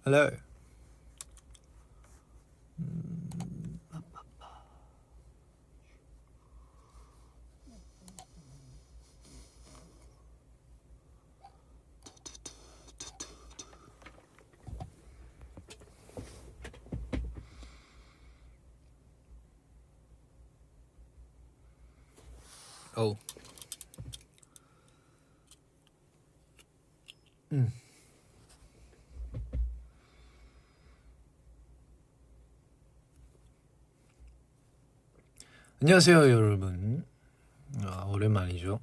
Hello. Oh. 안녕하세요, 여러분. 오랜만이죠.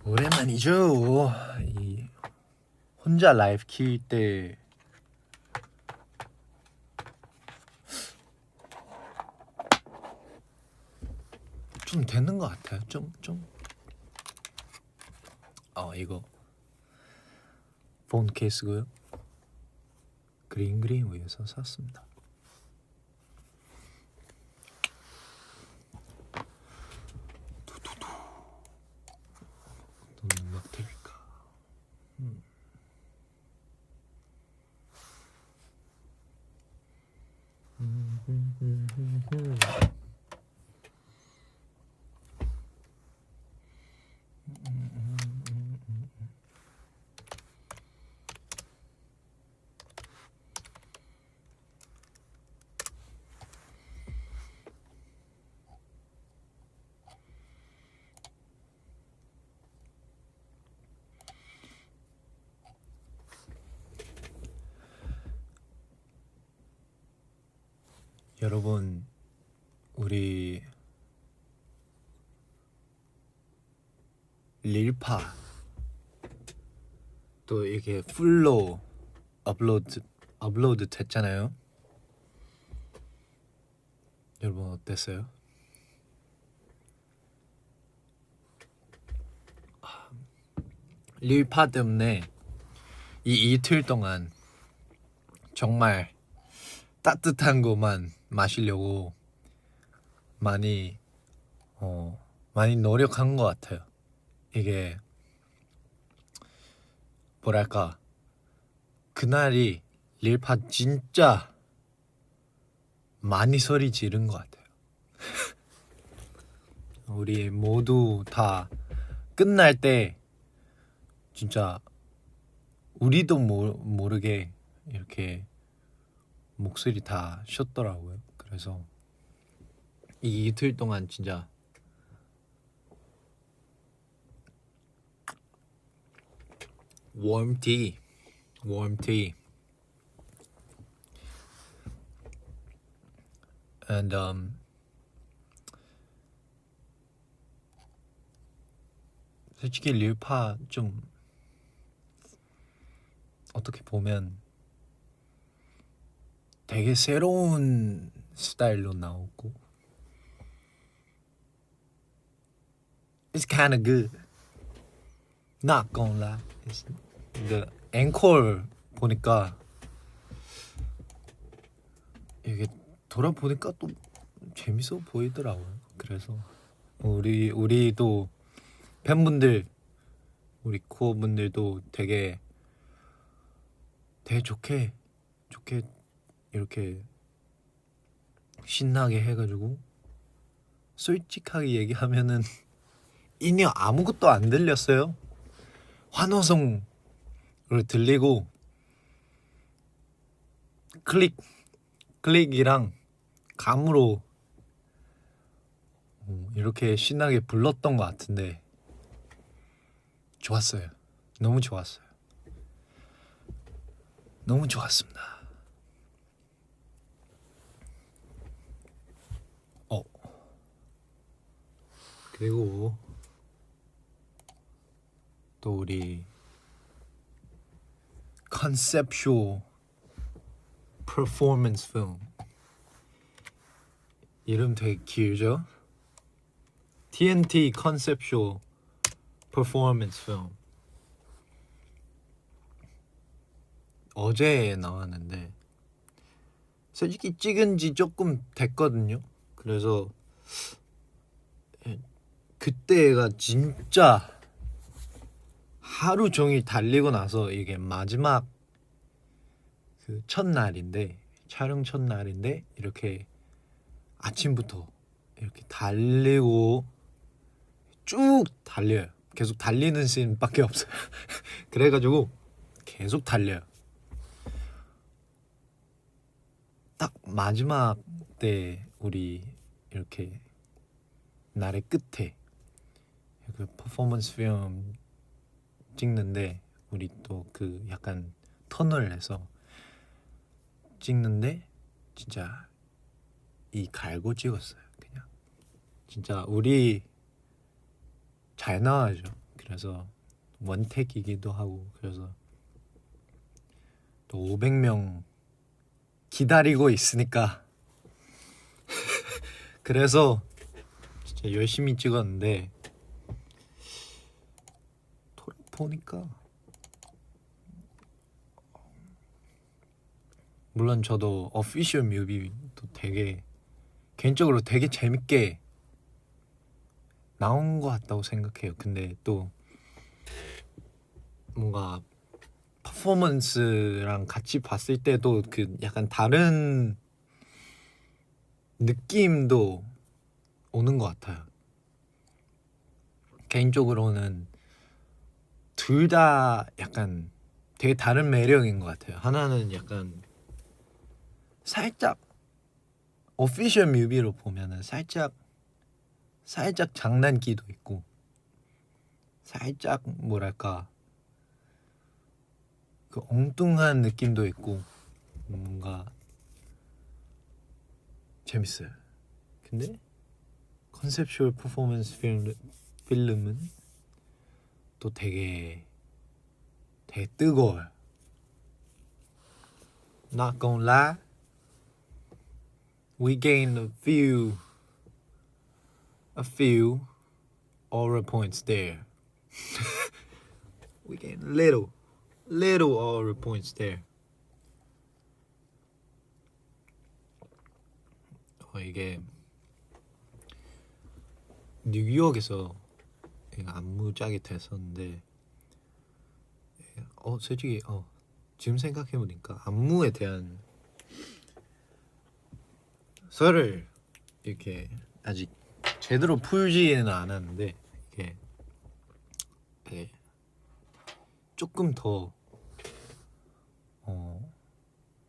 오랜만이죠. 이 혼자 라이브 킬 때 좀 되는 것 같아요. 좀. 이거 폰 케이스고요. 그린 위에서 샀습니다. 어떤 음악 들을까? 여러분, 우리 릴파 또 이게 풀로 업로드 됐잖아요. 여러분 어땠어요? 릴파 때문에 이 이틀 동안 정말 따뜻한 것만 마시려고 많이 노력한 것 같아요. 이게 뭐랄까, 그날이 릴파 진짜 많이 소리 지른 것 같아요. 우리 모두 다 끝날 때 진짜 우리도 모르게 이렇게 목소리 다 쉬었더라고요. 그래서 이 이틀 동안 진짜 warm tea and 솔직히 릴파 좀 어떻게 보면 되게 새로운 스타일로 나오고 It's kind of good. Not gonna lie. 그 앵콜 보니까 이게 돌아보니까 또 재밌어 보이더라고요. 그래서 우리도 팬분들, 우리 코어 분들도 되게 좋게 이렇게 신나게 해가지고 솔직하게 얘기하면은 인혀 아무것도 안 들렸어요. 환호성으로 들리고 클릭이랑 감으로 이렇게 신나게 불렀던 것 같은데 좋았어요. 너무 좋았어요. 너무 좋았습니다. 그리고 또 우리 컨셉쇼 퍼포먼스 필름, 이름 되게 길죠? TNT 컨셉쇼 퍼포먼스 필름 어제 나왔는데 솔직히 찍은 지 조금 됐거든요. 그래서 그때가 진짜 하루 종일 달리고 나서 이게 마지막 그 첫날인데 촬영 첫날인데 이렇게 아침부터 이렇게 달리고 쭉 달려요. 계속 달리는 씬밖에 없어요. 그래가지고 계속 달려요. 딱 마지막 때 우리 이렇게 날의 끝에 그 퍼포먼스 필름 찍는데 우리 또 그 약간 터널에서 찍는데 진짜 이 갈고 찍었어요. 그냥 진짜 우리 잘 나와야죠. 그래서 원택이기도 하고 그래서 또 500명 기다리고 있으니까 그래서 진짜 열심히 찍었는데 보니까 물론 저도 어피셜 뮤비도 되게 개인적으로 되게 재밌게 나온 것 같다고 생각해요. 근데 또 뭔가 퍼포먼스랑 같이 봤을 때도 그 약간 다른 느낌도 오는 것 같아요. 개인적으로는 둘 다 약간 되게 다른 매력인 것 같아요. 하나는 약간 살짝 오피셜 뮤비로 보면은 살짝 장난기도 있고 살짝 뭐랄까 그 엉뚱한 느낌도 있고 뭔가 재밌어요. 근데 컨셉슈얼 퍼포먼스 필름은 또 되게 뜨거워요. Not gonna lie, we gained a few aura points there. We gained little aura points there. 이게 뉴욕에서 안무 짝이 됐었는데 솔직히 지금 생각해보니까 안무에 대한 썰을 이렇게 아직 제대로 풀지는 않았는데 이게 조금 더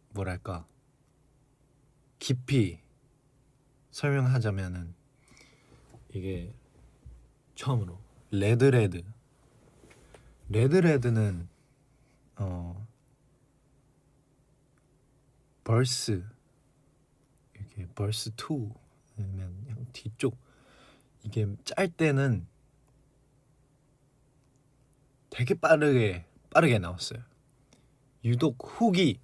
뭐랄까 깊이 설명하자면은 이게 처음으로 레드레드는 벌스 이렇게 벌스 2 아니면 뒤쪽 이게 짤 때는 되게 빠르게 나왔어요. 유독 훅이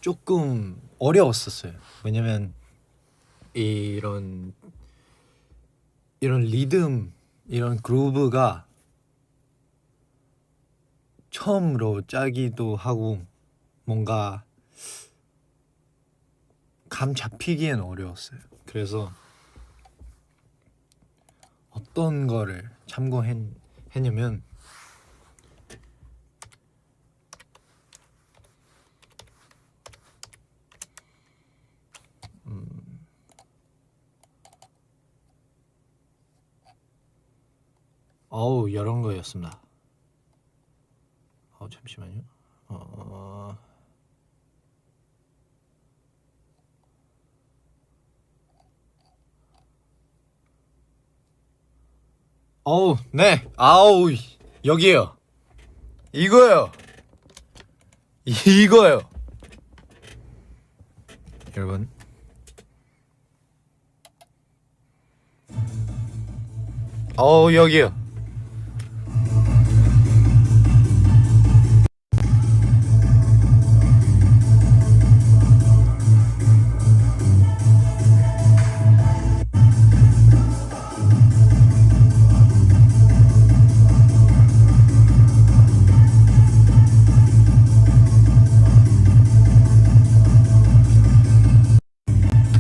조금 어려웠었어요. 왜냐면 이런 리듬 이런 그루브가 처음으로 짜기도 하고 뭔가 감 잡히기엔 어려웠어요. 그래서 어떤 거를 참고했냐면 이런 거였습니다. 잠시만요. 네. 여기요. 이거요. 여러분. 여기요.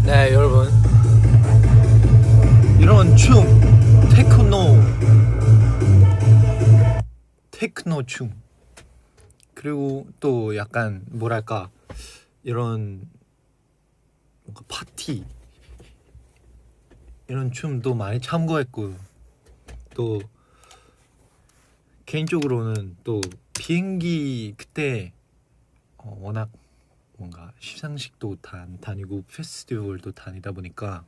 네, 여러분. 이런 춤, 테크노 테크노 춤, 그리고 또 약간 뭐랄까 이런 뭔가 파티 이런 춤도 많이 참고했고, 또 개인적으로는 또 비행기 그때 워낙 뭔가 시상식도 다니고 페스티벌도 다니다 보니까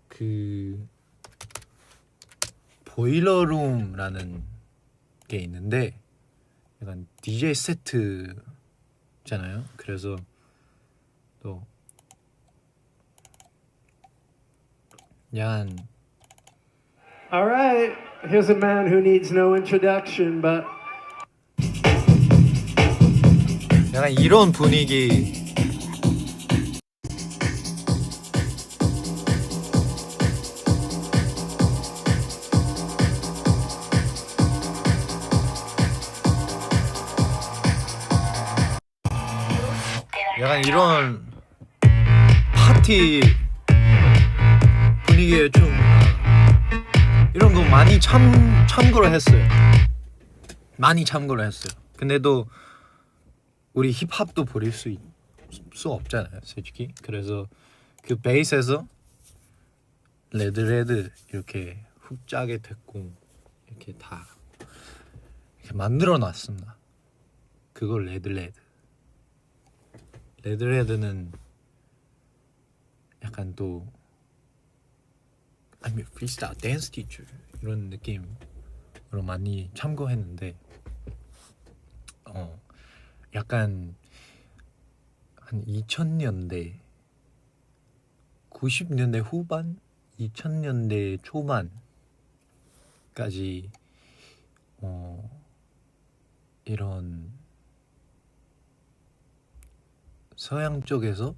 그 보일러룸라는 게 있는데 약간 DJ 세트잖아요. 그래서 또 약간 All right, here's a man who needs no introduction, but 약간 이런 분위기, 약간 이런 파티 분위기에 좀 이런 거 많이 참고를 했어요. 많이 참고를 했어요. 근데도 우리 힙합도 버릴 수 없잖아요, 솔직히. 그래서 그 베이스에서 레드 이렇게 훅 짜게 됐고 이렇게 다 이렇게 만들어 놨습니다. 그걸 레드는 약간 또 아니 프리스타일 댄스 티처 이런 느낌으로 많이 참고했는데 약간 한 2000년대 90년대 후반 2000년대 초반까지 이런 서양 쪽에서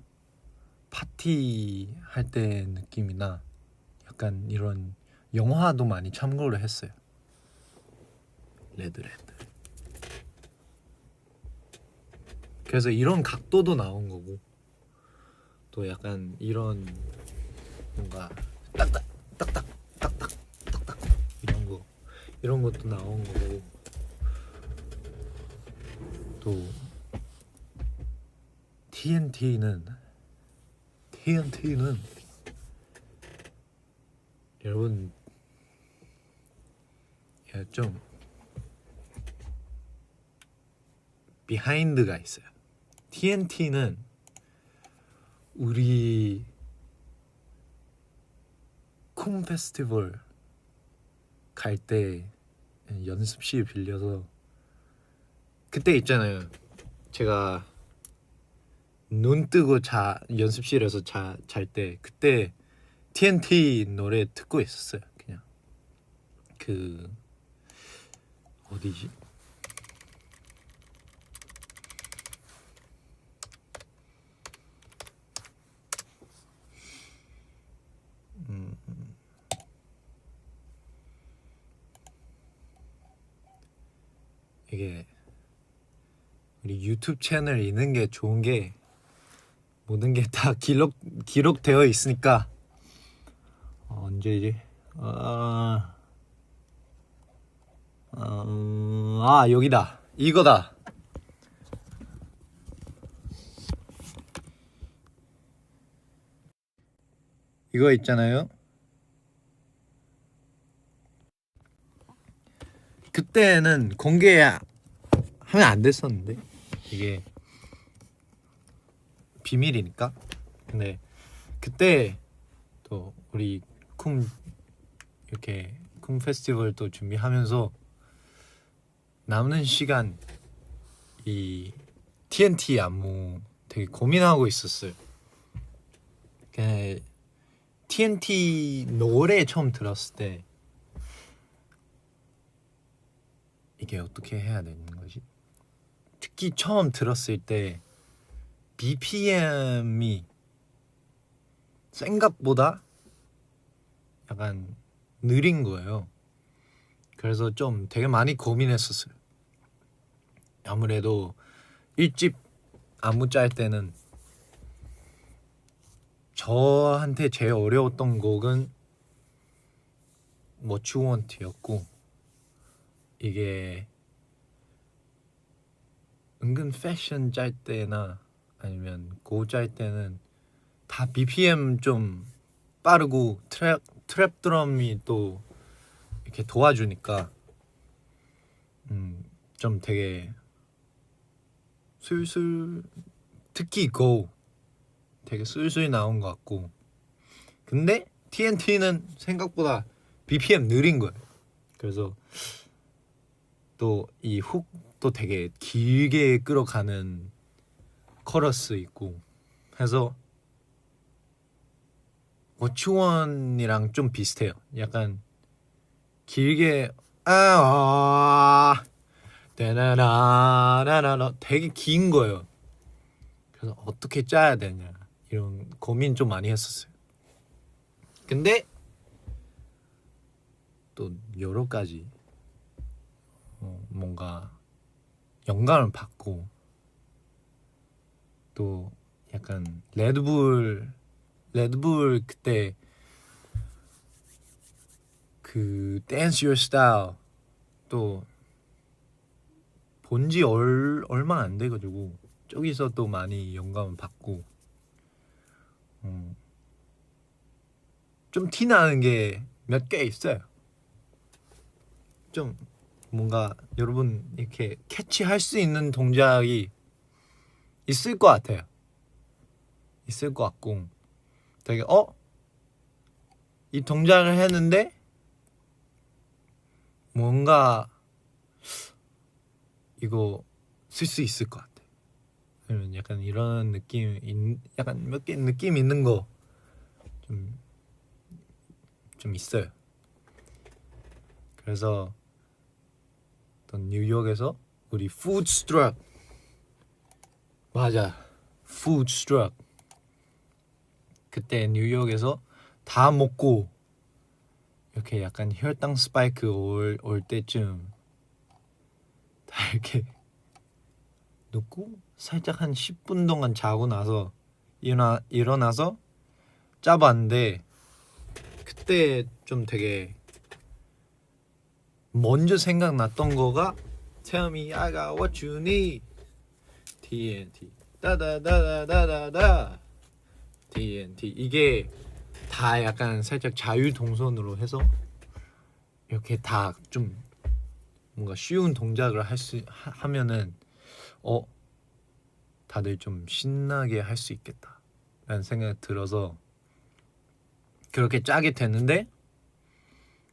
파티 할 때 느낌이나 약간 이런 영화도 많이 참고를 했어요. 레드. 그래서 이런 각도도 나온 거고, 또 약간 이런 뭔가 딱딱 이런 것도 나온 거고, 또 TNT는 여러분 좀 비하인드가 있어요. TNT는 우리 쿰 페스티벌 갈 때 연습실 빌려서 그때 있잖아요. 제가 눈 뜨고 연습실에서 잘 때 그때 TNT 노래 듣고 있었어요. 그냥 그 어디지? 이게 우리 유튜브 채널 있는 게 좋은 게 모든 게 다 기록되어 있으니까 언제지? 여기다. 이거다. 이거 있잖아요. 그때는 공개하면 안 됐었는데 이게 비밀이니까. 근데 그때 또 우리 이렇게 쿰 페스티벌 또 준비하면서 남는 시간 이 TNT 안무 되게 고민하고 있었어요. TNT 노래 처음 들었을 때 이게 어떻게 해야 되는 거지? 특히 처음 들었을 때 BPM이 생각보다 약간 느린 거예요. 그래서 좀 되게 많이 고민했었어요. 아무래도 1집 안무 짤 때는 저한테 제일 어려웠던 곡은 What You Want였고 이게 은근 패션 짤 때나 아니면 고 짤 때는 다 BPM 좀 빠르고 트랩 드럼이 또 이렇게 도와주니까 좀 되게 술술, 특히 고 되게 술술 나온 것 같고, 근데 TNT는 생각보다 BPM 느린 거예요. 그래서 또 이 훅도 되게 길게 끌어가는 커러스 있고 해서 워치원이랑 좀 비슷해요. 약간 길게 나나나나나 되게 긴 거예요. 그래서 어떻게 짜야 되냐 이런 고민 좀 많이 했었어요. 근데 또 여러 가지 뭔가 영감을 받고, 또 약간 레드불 그때 그 Dance Your Style 또 본지 얼마 안 돼가지고 저기서 또 많이 영감을 받고, 좀 티나는 게 몇 개 있어요. 좀 뭔가 여러분 이렇게 캐치할 수 있는 동작이 있을 것 같아요. 있을 것 같고 되게 이 동작을 했는데 뭔가 이거 쓸 수 있을 것 같아. 그러면 약간 이런 약간 몇 개 느낌 있는 거 좀 있어요. 그래서 또 뉴욕에서 우리 푸드 스트럭, 맞아, 푸드 스트럭, 그때 뉴욕에서 다 먹고 이렇게 약간 혈당 스파이크 올 때쯤 다 이렇게 눕고 살짝 한 10분 동안 자고 나서 일어나서 짜봤는데, 그때 좀 되게 먼저 생각났던 거가 Tell me I got what you need TNT 다다다다다다 TNT. 이게 다 약간 살짝 자유동선으로 해서 이렇게 다 좀 뭔가 쉬운 동작을 하면은 다들 좀 신나게 할 수 있겠다 라는 생각이 들어서 그렇게 짜게 됐는데,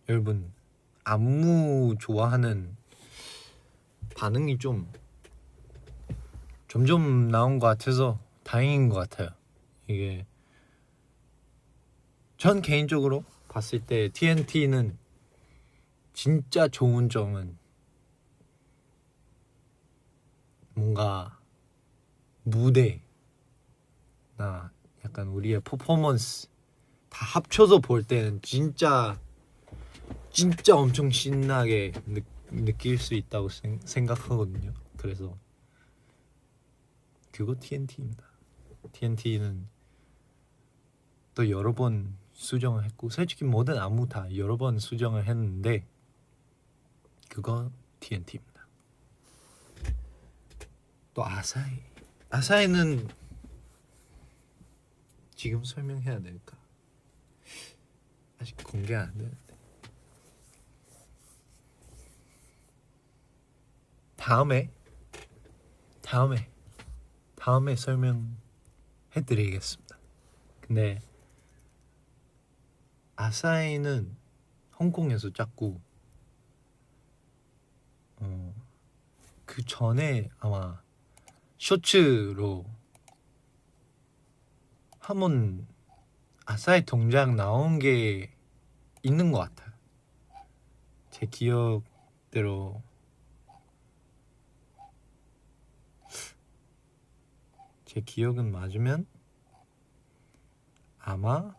여러분 안무 좋아하는 반응이 좀 점점 나온 것 같아서 다행인 것 같아요. 이게 전 개인적으로 봤을 때 TNT는 진짜 좋은 점은 뭔가 무대나 약간 우리의 퍼포먼스 다 합쳐서 볼 때는 진짜 엄청 신나게 느낄 수 있다고 생각하거든요. 그래서 그거 TNT입니다. TNT는 또 여러 번 수정을 했고, 솔직히 모든 안무 다 여러 번 수정을 했는데 그거 TNT입니다. 또 아사히는 지금 설명해야 될까? 아직 공개 안 되는데 다음에 설명해드리겠습니다. 근데 아사히는 홍콩에서 짰고 그 전에 아마 쇼츠로 한번 아사히 동작 나온 게 있는 것 같아요. 제 기억대로 제 기억은 맞으면 아마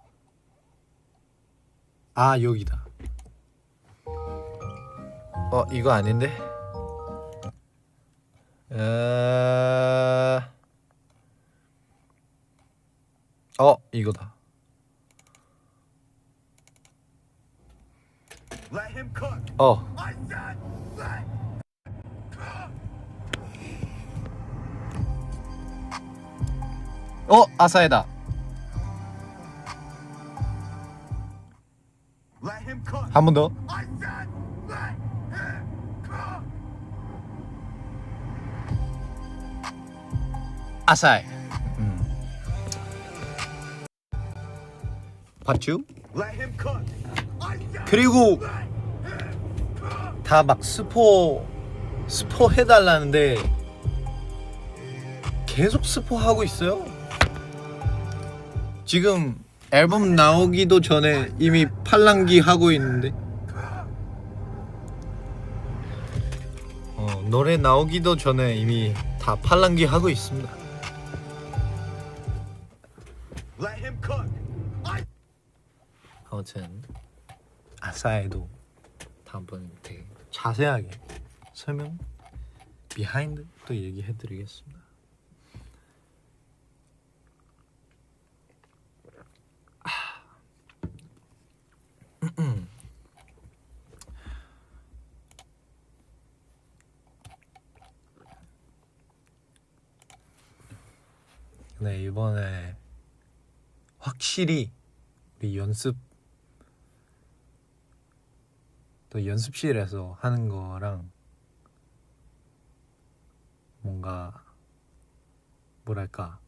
여기다. 이거 아닌데? 이거다. Let him cook. 어. I said, 아사히다. Let him cook. 한 번 더. I said let him cook. 아사히. 봤죠? Let him cook. I said 그리고 let him cook. 다 막 스포 해달라는데 계속 스포하고 있어요. 지금 앨범 나오기도 전에 이미 팔랑기 하고 있는데 노래 나오기도 전에 이미 다 팔랑기 하고 있습니다. Let him cook. I 아무튼 아사히도 다음번에 되게 자세하게 설명 비하인드 또 얘기해드리겠습니다. 네, 이번에 확실히 우리 또 연습실에서 하는 거랑 뭔가 뭐랄까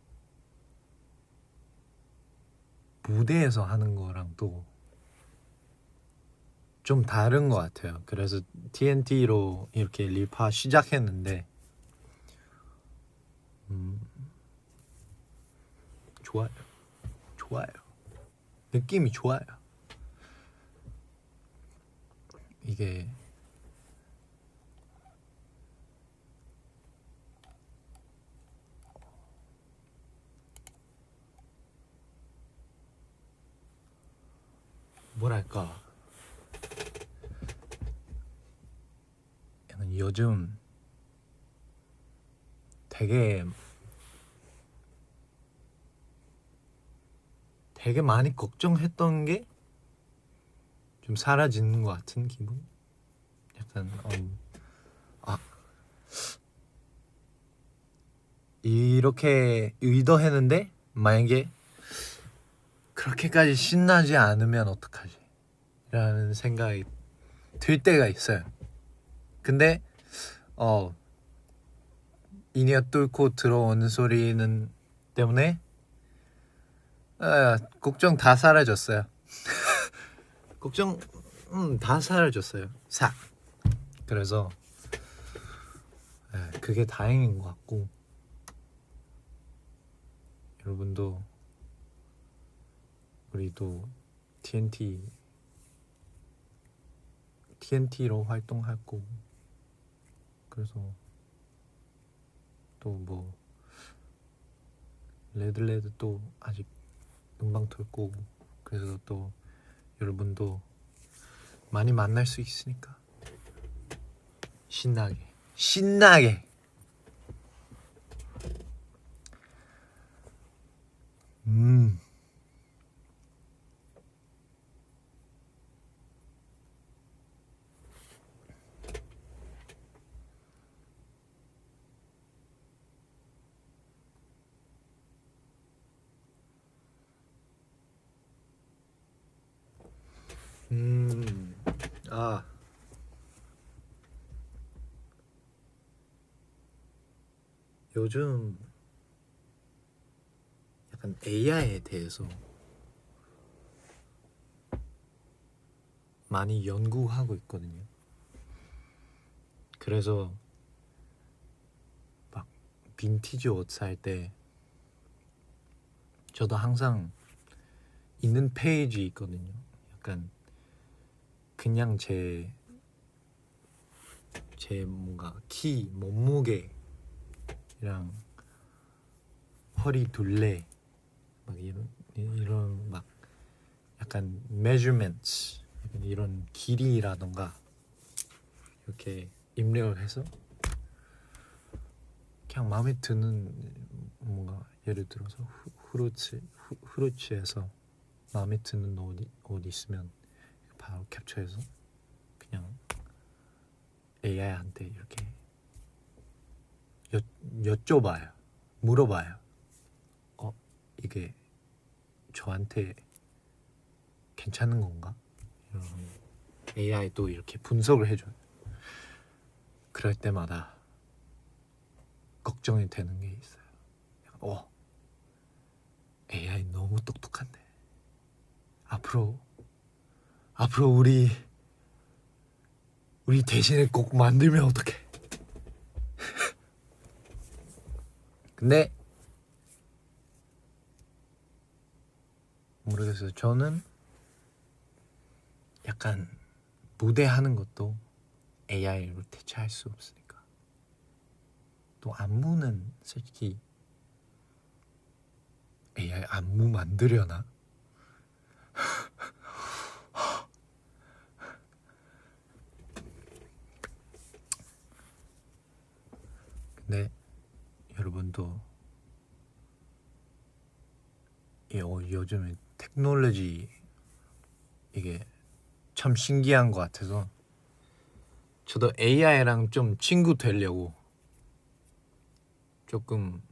무대에서 하는 거랑 또 좀 다른 것 같아요. 그래서 TNT로 이렇게 립하 시작했는데 좋아요. 느낌이 좋아요. 이게 뭐랄까 약간 요즘 되게 많이 걱정했던 게 좀 사라지는 것 같은 기분? 약간 이렇게 의도했는데 만약에 그렇게까지 신나지 않으면 어떡하지? 라는 생각이 들 때가 있어요. 근데 이니어 뚫고 들어오는 소리는 때문에 걱정 다 사라졌어요. 걱정 다 사라졌어요. 싹. 그래서 그게 다행인 것 같고 여러분도 우리도 TNT로 활동할 거고 그래서 또 뭐 레드 또 아직 금방 돌 거고 그래서 또 여러분도 많이 만날 수 있으니까 신나게 요즘 약간 AI에 대해서 많이 연구하고 있거든요. 그래서 막 빈티지 옷 살 때 저도 항상 있는 페이지 있거든요. 약간 그냥 제 뭔가 키, 몸무게랑 허리 둘레 막 이런 막 약간 measurements 이런 길이라던가 이렇게 입력을 해서 그냥 마음에 드는 뭔가 예를 들어서 후르츠에서 마음에 드는 옷 있으면 바로 캡처해서 그냥 AI한테 이렇게 여쭤봐요. 물어봐요. 이게 저한테 괜찮은 건가? AI도 이렇게 분석을 해줘요. 그럴 때마다 걱정이 되는 게 있어요. AI 너무 똑똑한데 앞으로 우리 대신에 꼭 만들면 어떡해? 근데 모르겠어요. 저는 약간 무대 하는 것도 AI로 대체할 수 없으니까. 또 안무는 솔직히 AI 안무 만들려나? 근데 여러분도 요즘에 테크놀로지 이게 참 신기한 것 같아서 저도 AI랑 좀 친구 되려고 조금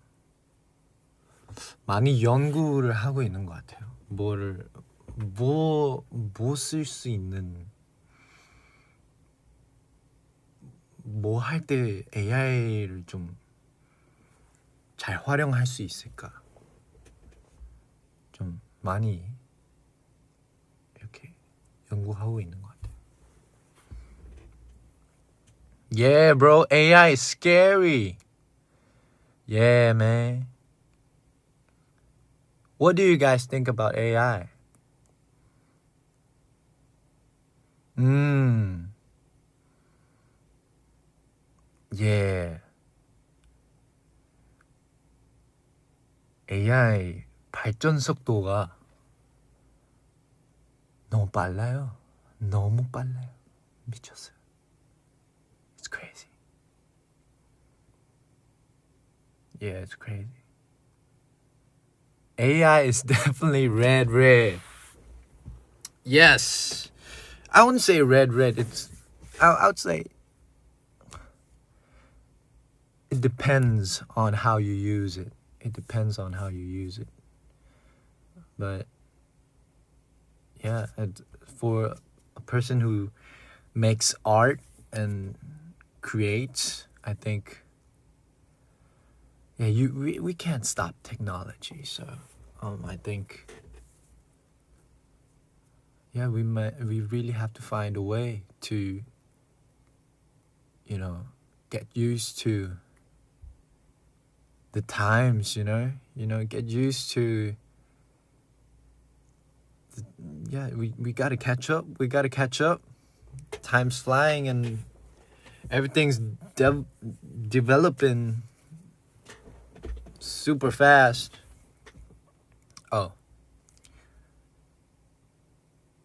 많이 연구를 하고 있는 것 같아요. 뭐 쓸 수 있는, 뭐 할 때 AI를 좀 잘 활용할 수 있을까? 좀 많이 이렇게 연구하고 있는 것 같아요. Yeah, bro, AI is scary. Yeah, man. What do you guys think about AI? Yeah. AI 발전 속도가 너무 빨라요. 너무 빨라요. 미쳤어요. It's crazy. Yeah, it's crazy. AI is definitely red. Yes. I wouldn't say red. I would say it depends on how you use it. But yeah, for a person who makes art and creates, I think, yeah, we can't stop technology. So I think, yeah, we really have to find a way to, get used to the times, get used to we gotta catch up. Time's flying and everything's developing super fast.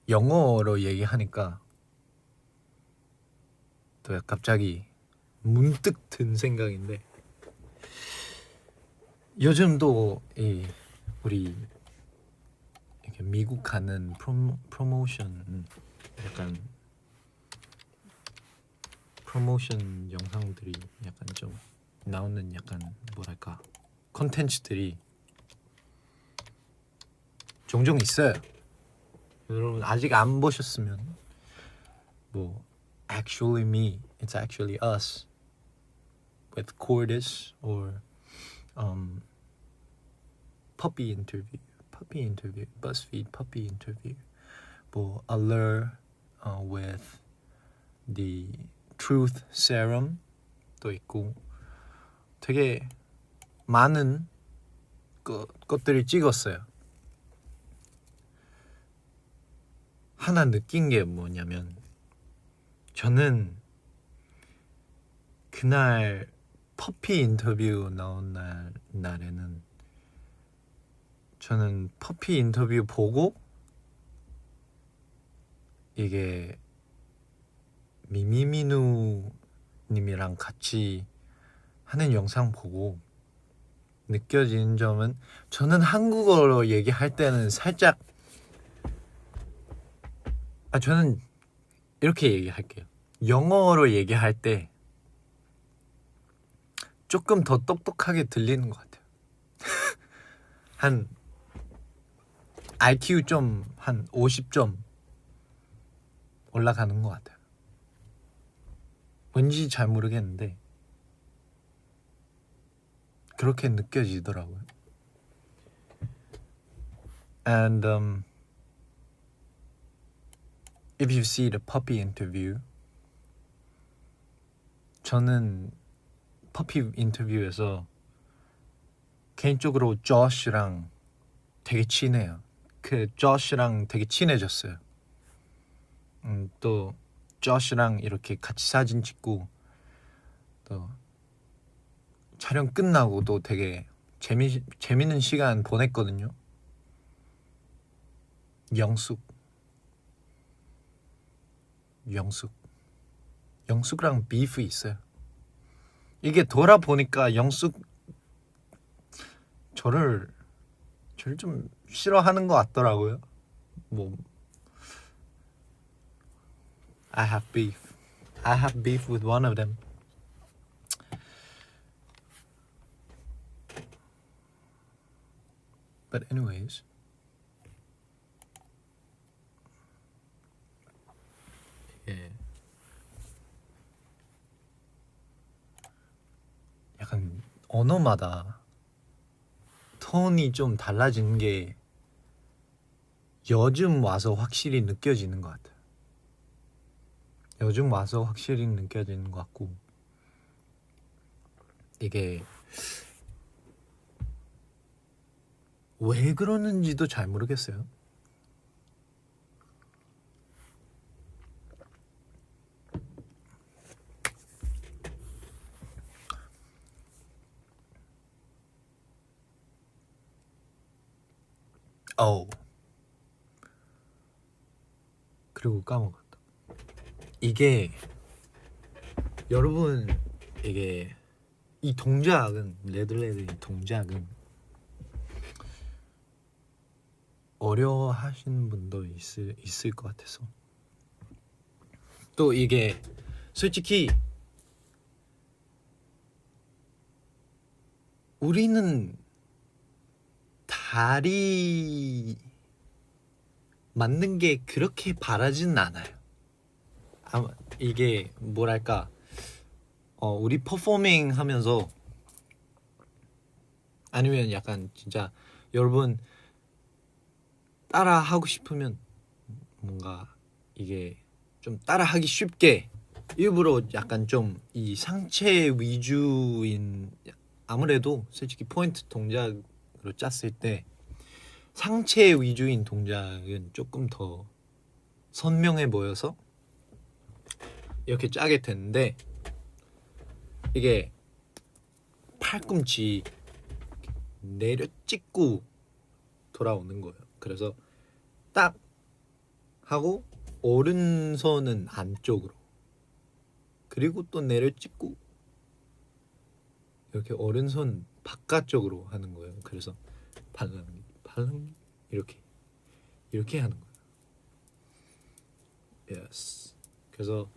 영어로 얘기하니까 또 갑자기 문득 든 생각인데, 요즘도 우리 이렇게 미국 가는 프로모션, 약간 프로모션 영상들이 약간 좀 나오는, 약간 뭐랄까, 콘텐츠들이 종종 있어요. 여러분 아직 안 보셨으면 뭐 Actually Me, It's Actually Us with Cordis, or Puppy Interview, BuzzFeed Puppy Interview, 뭐 Allure with the Truth Serum 또 있고, 되게 많은 것들을 찍었어요. 하나 느낀 게 뭐냐면, 저는 그날 퍼피 인터뷰 나온 날에는 저는 퍼피 인터뷰 보고 이게 미미미누 님이랑 같이 하는 영상 보고 느껴지는 점은, 저는 한국어로 얘기할 때는 살짝 저는 이렇게 얘기할게요. 영어로 얘기할 때 조금 더 똑똑하게 들리는 것 같아요. 한 IQ 좀 한 50점 올라가는 것 같아요. 왠지 잘 모르겠는데 그렇게 느껴지더라고요. And if you see the puppy interview, 저는 퍼피 인터뷰에서 개인적으로 조시랑 되게 친해요. 그 조시랑 되게 친해졌어요. 또 조시랑 이렇게 같이 사진 찍고 또 촬영 끝나고 또 되게 재밌는 시간 보냈거든요. 영숙랑 비프 있어요. 이게 돌아보니까 영숙 저를 좀 싫어하는 것 같더라고요. 뭐 I have beef with one of them. But anyways, 예. 약간 언어마다 톤이 좀 달라지는 게 요즘 와서 확실히 느껴지는 것 같아요. 요즘 와서 확실히 느껴지는 것 같고 이게 왜 그러는지도 잘 모르겠어요. 그리고 까먹었다. 이게 여러분 이게 이 동작은 레드레드의 동작은 어려워하시는 분도 있을 것 같아서 또 이게 솔직히 우리는 다리 맞는 게 그렇게 바라지는 않아요. 아마 이게 뭐랄까 우리 퍼포밍 하면서 아니면 약간 진짜 여러분 따라 하고 싶으면 뭔가 이게 좀 따라 하기 쉽게 일부러 약간 좀 이 상체 위주인 아무래도 솔직히 포인트 동작으로 짰을 때 상체 위주인 동작은 조금 더 선명해 보여서 이렇게 짜게 됐는데 이게 팔꿈치 내려 찍고 돌아오는 거예요. 그래서 딱 하고 오른손은 안쪽으로 그리고 또 내려 찍고 이렇게 오른손 바깥쪽으로 하는 거예요. 그래서 발랑기 이렇게 하는 거예요. Yes. 그래서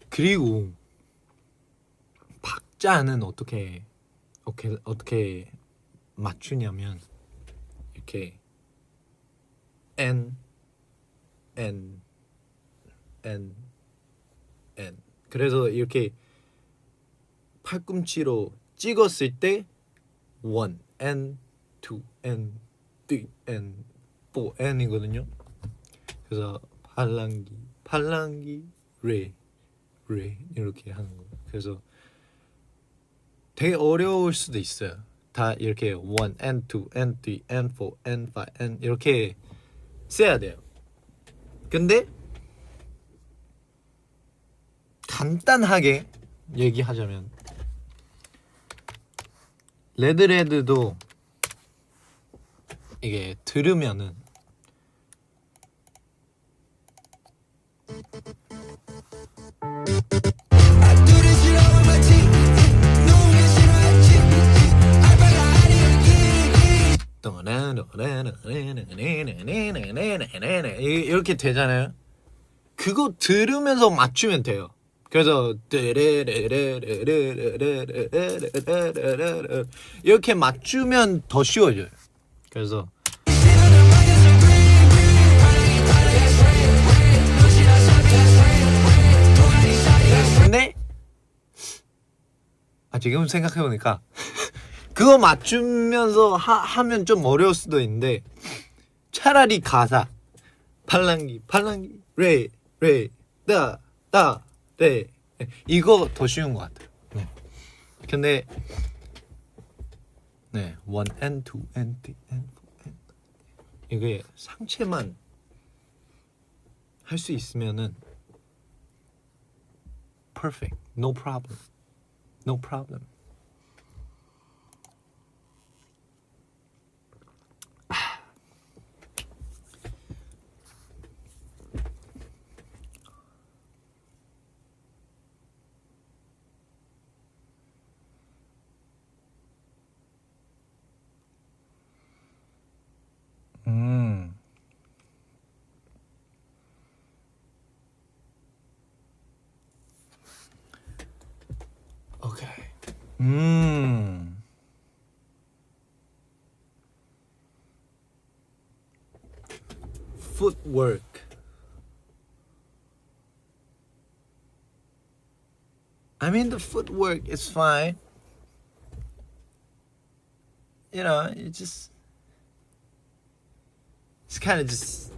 그리고 박자는 어떻게 맞추냐면 이렇게 N 그래서 이렇게 팔꿈치로 찍었을 때 1 N 2 N 3 N 4 N이거든요. 그래서 팔랑기 레 이렇게 하는 거예요. 그래서 되게 어려울 수도 있어요. 다 이렇게 1 N 2 N 3 N 4 N 5 N 이렇게 써야 돼요. 근데 간단하게 얘기하자면 레드레드도 이게 들으면은 이렇게 되잖아요. 그거 들으면서 맞추면 돼요. 그래서 이렇게 맞추면 더 쉬워져요. 그래서 근데 지금 생각해보니까 그거 맞추면서 하면 좀 어려울 수도 있는데 차라리 가사 팔랑기 레 따 레 이거 더 쉬운 것 같아요. 네. 근데 네 1 and 2 and 3 and 4 and 이게 상체만 할 수 있으면은 perfect, no problem, no problem. Okay. Footwork. I mean, the footwork is fine. You know, it's kind of just,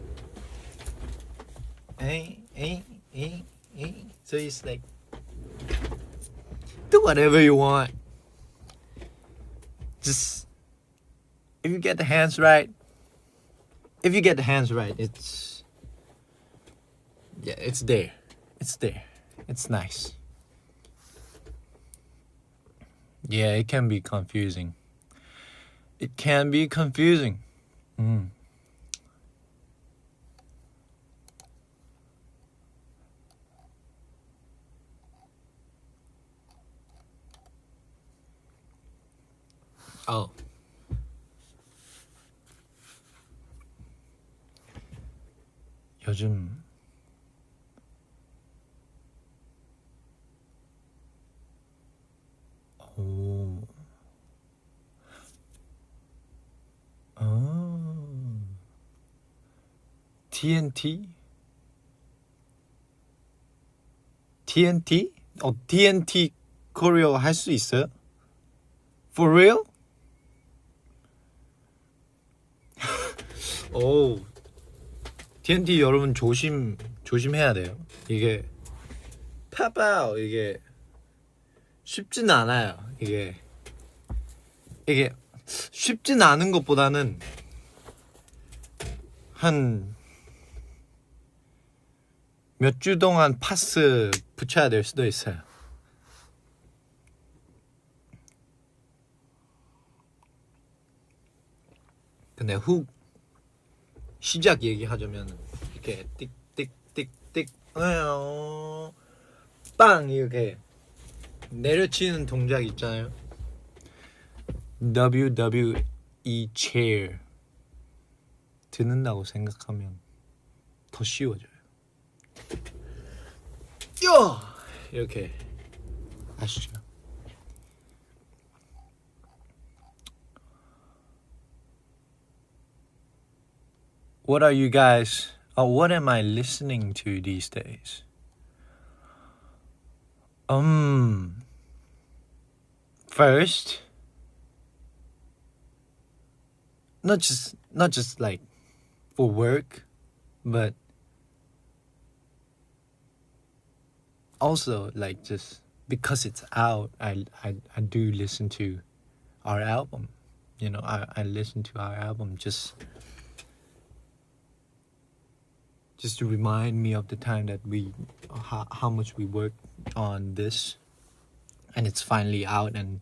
so it's like, do whatever you want. Just, if you get the hands right, it's, yeah, it's there. It's nice. Yeah, it can be confusing. Oh. 요즘 TNT? TNT? TNT 코리아 할 수 있어요? For real? 오, TNT 여러분 조심해야 돼요. 이게 파파오 이게 쉽지는 않아요. 이게 쉽지는 않은 것보다는 한 몇 주 동안 파스 붙여야 될 수도 있어요. 근데 훅 시작 얘기하자면 이렇게 띡띡띡띡 빵 이렇게 내려치는 동작 있잖아요. WWE chair 듣는다고 생각하면 더 쉬워져요. 이렇게 아시죠? What are you guys? What am I listening to these days? First, not just like for work, but also like just because it's out. I do listen to our album. You know, I listen to our album just to remind me of the time that we how much we worked on this, and it's finally out. And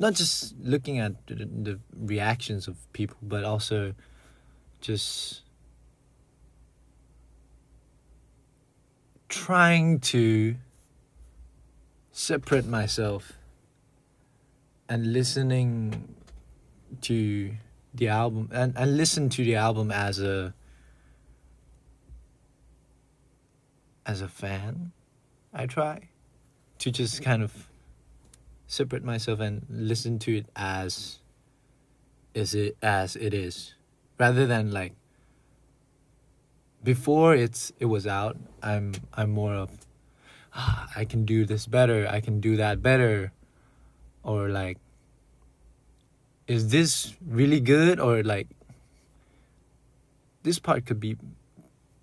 not just looking at the reactions of people, but also just trying to separate myself and listening to the album and listen to the album as a fan. I try to just kind of separate myself and listen to it as it is, rather than like before it was out. I'm more of I can do this better, I can do that better, or like, is this really good, or like this part could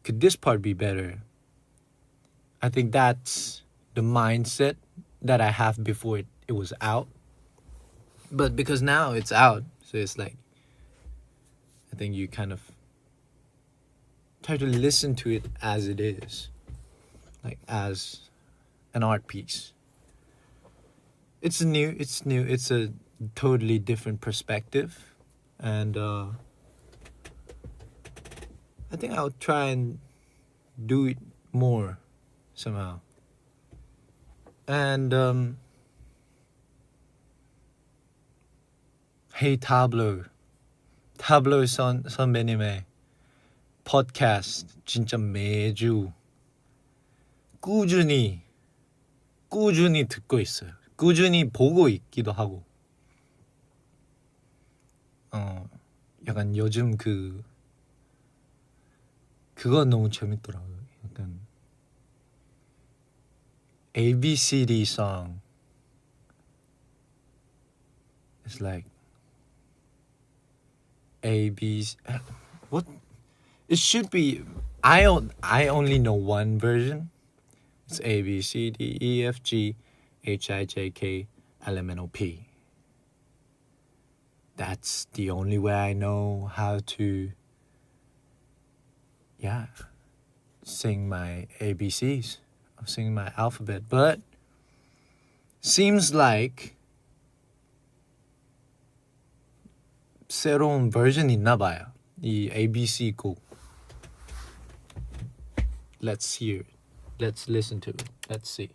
this part be better? I think that's the mindset that I have before it was out. But because now it's out, so it's like, I think you kind of try to listen to it as it is, like as an art piece. It's new, it's a totally different perspective, and I think I'll try and do it more somehow. And Hey Tableau 선배님의 팟캐스트 진짜 매주 꾸준히 듣고 있어요. 꾸준히 보고 있기도 하고. 약간 요즘 그거 너무 재밌더라고요. 약간 ABCD song. It's like what? It should be. I only know one version. It's A B C D E F G H I J K L M N O P. That's the only way I know how to, sing my ABCs, sing my alphabet. But seems like 새로운 버전이 있나 봐요. 이 ABC 곡. Let's hear it. Let's listen to it. Let's see.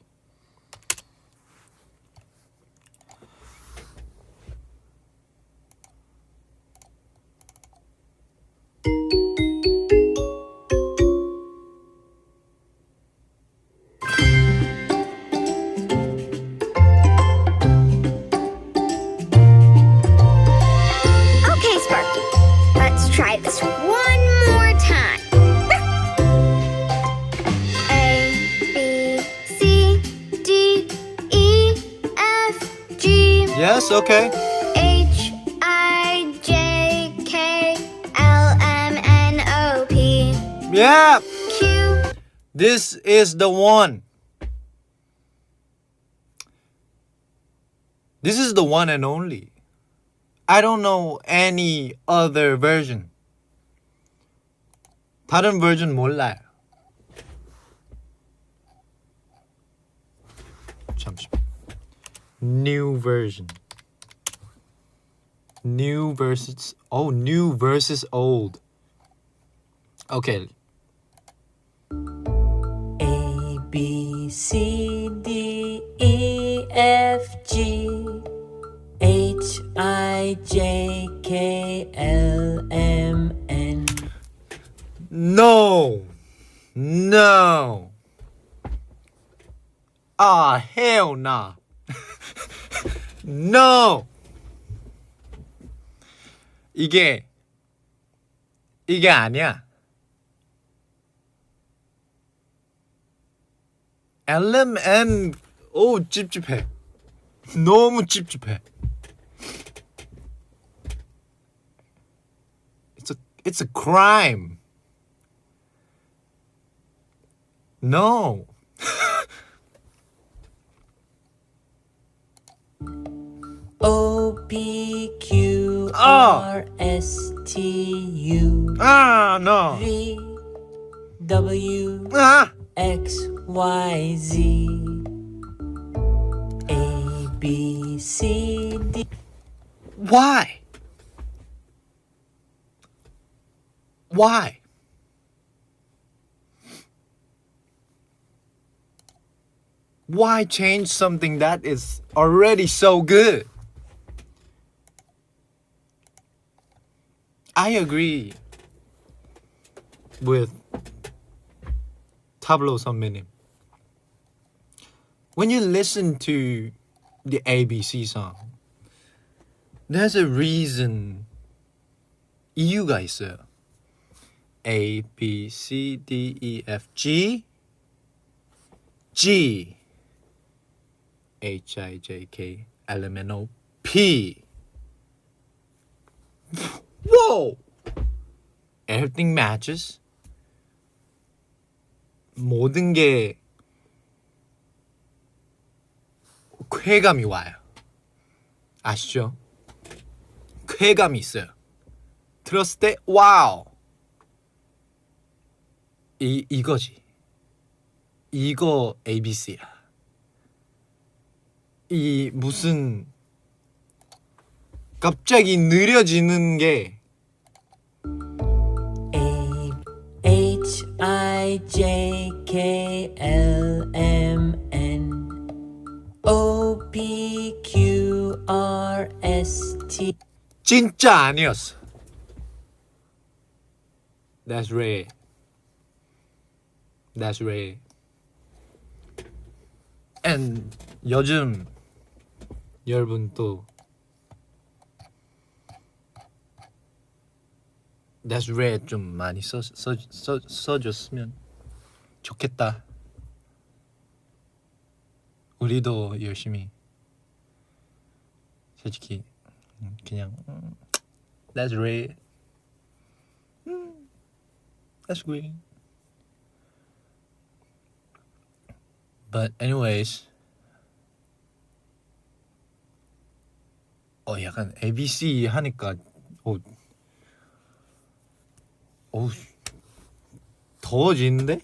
Okay, Sparky. Let's try this one more time. A, B, C, D, E, F, G, Yes, okay. H, I, J, K, L, M, N, O, P, Yeah. Q. This is the one. This is the one and only. I don't know any other version. 다른 version 몰라요. 잠시만. New version. New versus old. Okay. A, B, C, D, E, F, G, H, I, J, K, L, M, N. No. Ah, hell nah. No. 이게 아니야. LMN 찝찝해. 너무 찝찝해. It's a crime. No. O, P, Q, R, S, T, U, No. V, W, Ah. X, Y, Z, A, B, C, D. Why? Why change something that is already so good? I agree with Tablo 선배님. When you listen to the ABC song, there's a reason. 이유가 있어요. A, B, C, D, E, F, G, G, H, I, J, K, L, M, N, O, P. Whoa! Everything matches. 모든 게 쾌감이 와요. 아시죠? 쾌감이 있어요. 들었을 때 와우. 이거지. 이거 ABC야. 이 무슨 갑자기 느려지는 게 A H I J K L M N O P Q R S T. 진짜 아니었어. That's rare. That's rare. And 요즘 여러분 또 That's rare 좀 많이 써줬으면 좋겠다. 우리도 열심히 솔직히 그냥 That's rare. That's great. But anyways, 약간 ABC 하니까 더워지는데?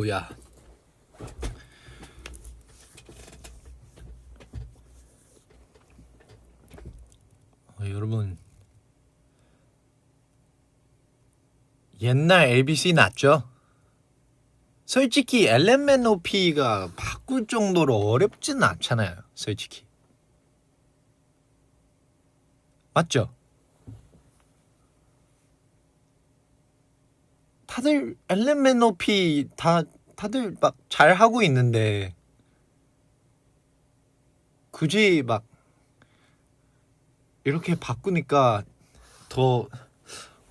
야. 여러분 옛날 ABC 낫죠? 솔직히 LMNOP가 바꿀 정도로 어렵지는 않잖아요. 솔직히 맞죠? 다들 LMNOP 다들 막 잘하고 있는데 굳이 막 이렇게 바꾸니까 더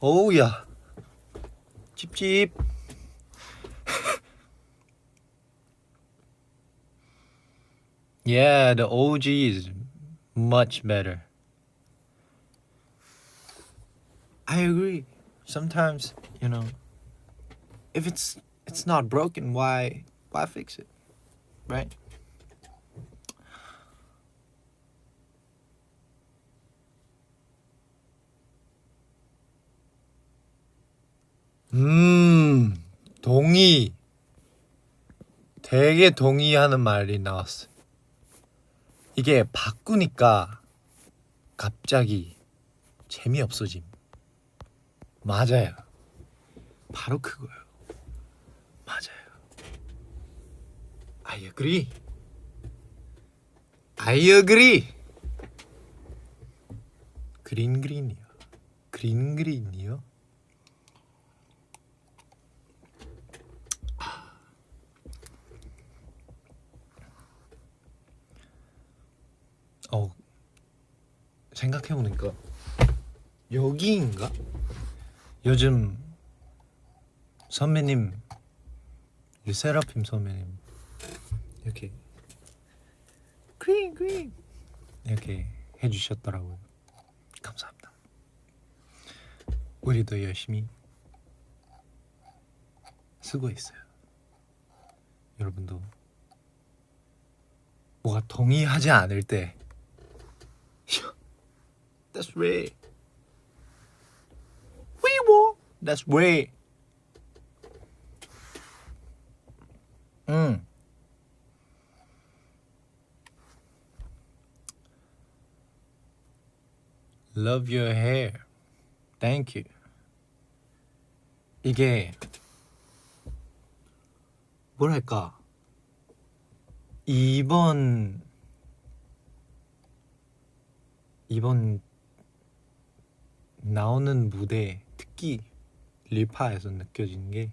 어우야 찝찝. Yeah, the OG is much better. I agree. Sometimes, if it's not broken, why fix it? Right? 동의. 되게 동의하는 말이 나왔어요. 이게 바꾸니까 갑자기 재미없어짐. 맞아요. 바로 그거예요. 맞아요. I agree. I agree. 그린이요. 그린이요? 생각해보니까 여기인가? 요즘 선배님 르세라핌 선배님 이렇게 그린 이렇게 해주셨더라고요. 감사합니다. 우리도 열심히 쓰고 있어요. 여러분도 뭐가 동의하지 않을 때 That's rare. That's rare. Love your hair. Thank you. 이게 뭐랄까 이번 이번 나오는 무대, 특히 리파에서 느껴진 게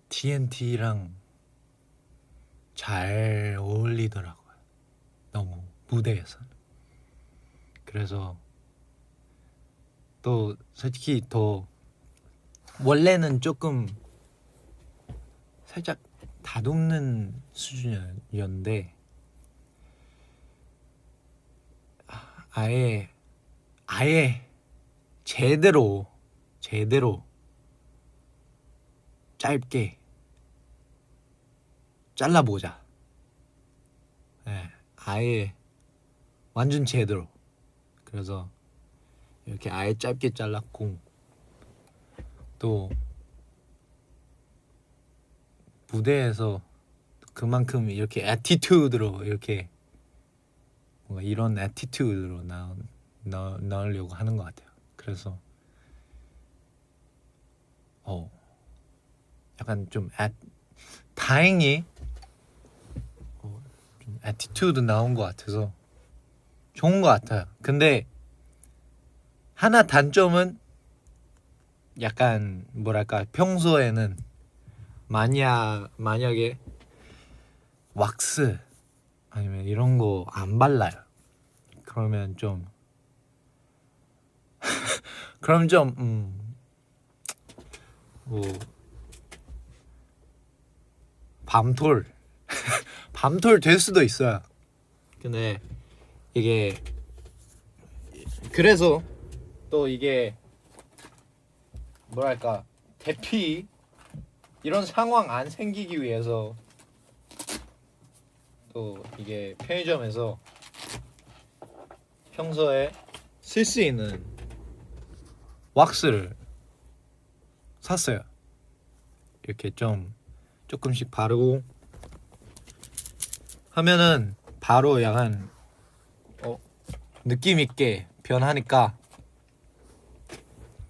TNT랑 잘 어울리더라고요. 너무 무대에서는. 그래서 또 솔직히 더 원래는 조금 살짝 다듬는 수준이었는데 아예 제대로 짧게 잘라보자. 네, 아예 완전 제대로. 그래서 이렇게 아예 짧게 잘랐고 또 무대에서 그만큼 이렇게 애티튜드로 이렇게 뭔가 이런 애티튜드로 나오려고 하는 것 같아요. 그래서 약간 좀 다행히 좀 애티튜드 나온 것 같아서 좋은 것 같아요. 근데 하나 단점은 약간 뭐랄까 평소에는 만약에 왁스 아니면 이런 거 안 발라요. 그러면 좀 그럼 좀 뭐 밤톨 밤톨 될 수도 있어요. 근데 이게 그래서 또 이게 뭐랄까 대피 이런 상황 안 생기기 위해서 또 이게 편의점에서 평소에 쓸 수 있는 왁스를 샀어요. 이렇게 좀 조금씩 바르고 하면은 바로 약간 느낌 있게 변하니까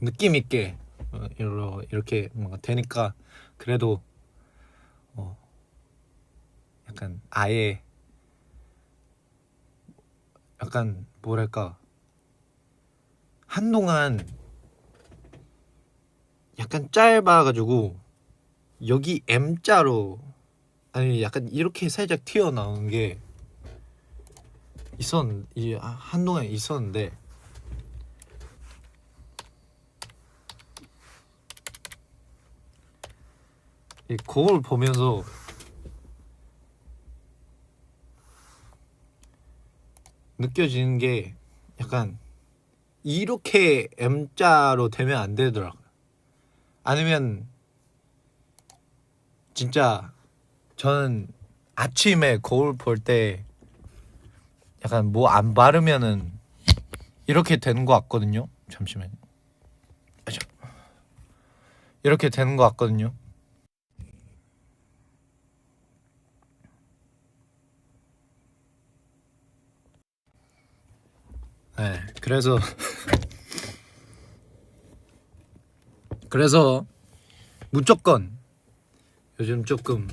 느낌 있게 이렇게 뭔가 되니까 그래도 약간 아예 약간 뭐랄까 한동안 약간 짧아가지고 여기 M자로 아니 약간 이렇게 살짝 튀어나오는 게 한동안 있었는데 이 거울 보면서 느껴지는 게 약간 이렇게 M자로 되면 안 되더라고요. 아니면 진짜 저는 아침에 거울 볼 때 약간 뭐 안 바르면은 이렇게 되는 것 같거든요. 잠시만요. 이렇게 되는 것 같거든요. 네, 그래서 무조건 요즘 조금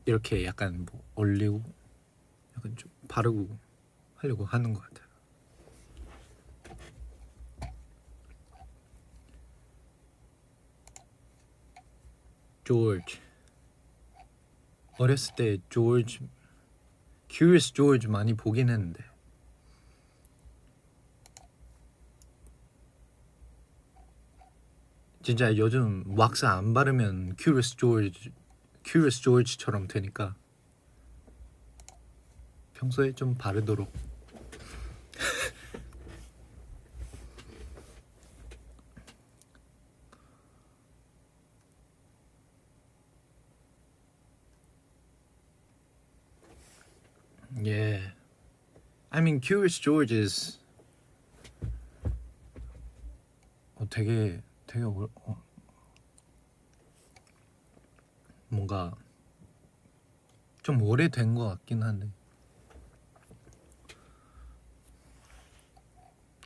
이렇게 약간 뭐 올리고 약간 좀 바르고 하려고 하는 것 같아요. 조지 어렸을 때 큐리어스 조지 많이 보긴 했는데 진짜 요즘 왁스 안 바르면 큐리어스 조지처럼 되니까 평소에 좀 바르도록. Yeah, I mean Curious George is 되게 뭔가 좀 오래된 것 같긴 한데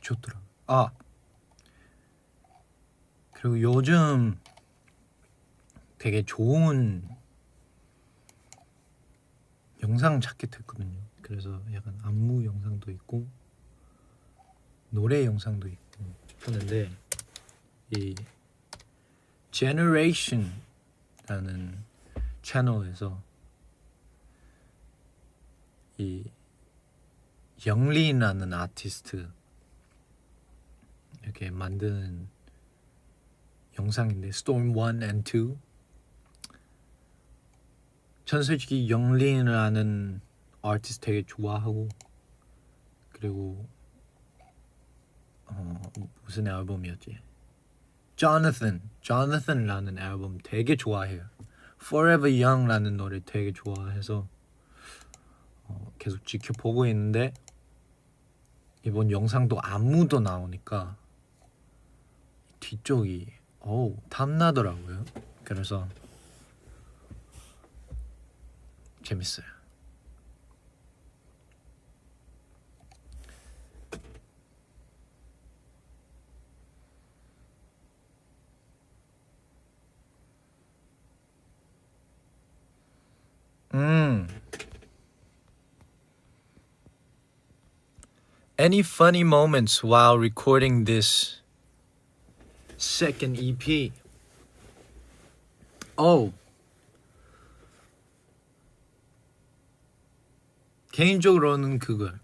좋더라. 그리고 요즘 되게 좋은 영상 찾게 됐거든요. 그래서 약간 안무 영상도 있고 노래 영상도 있고 하는데 이 Generation라는 채널에서 이 영린이라는 아티스트 이렇게 만드는 영상인데 Storm 1 and 2. 전 솔직히 영린이라는 아티스트 되게 좋아하고 그리고 무슨 앨범이었지? Jonathan라는 앨범 되게 좋아해요. Forever Young라는 노래 되게 좋아해서 계속 지켜보고 있는데 이번 영상도 안무도 나오니까 뒤쪽이 탐나더라고요. 그래서 재밌어요. Any funny moments while recording this second EP? 개인적으로는 그걸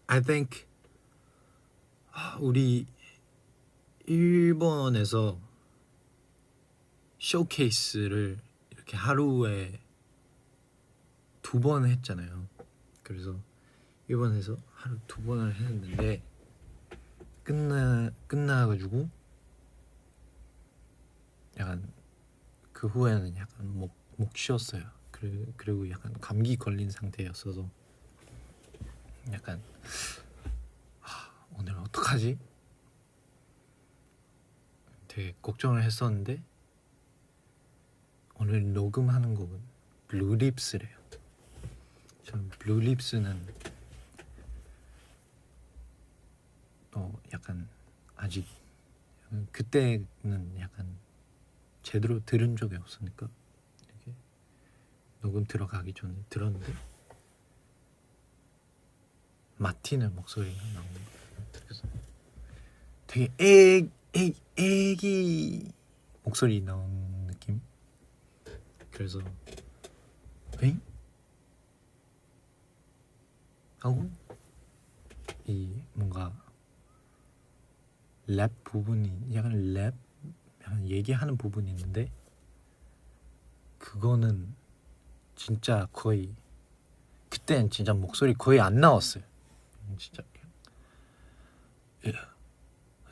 I think 우리 일본에서 쇼케이스를 이렇게 하루에 2번 했잖아요. 그래서 일본에서 하루 2번을 했는데 끝나가지고 약간 그 후에는 약간 목 쉬었어요. 그리고 약간 감기 걸린 상태였어서 약간 오늘 어떡하지? 되게 걱정을 했었는데 오늘 녹음하는 곡은 블루립스래요. 전 블루립스는 약간 아직 그때는 약간 제대로 들은 적이 없으니까 이렇게 녹음 들어가기 전에 들었는데 마틴의 목소리가 나오는 거예요. 그래서 되게 애기 목소리 나오는 느낌. 그래서 에잉? 하고 이 뭔가 랩 부분이 약간 얘기하는 부분이 있는데 그거는 진짜 거의 그때는 진짜 목소리 거의 안 나왔어요. 진짜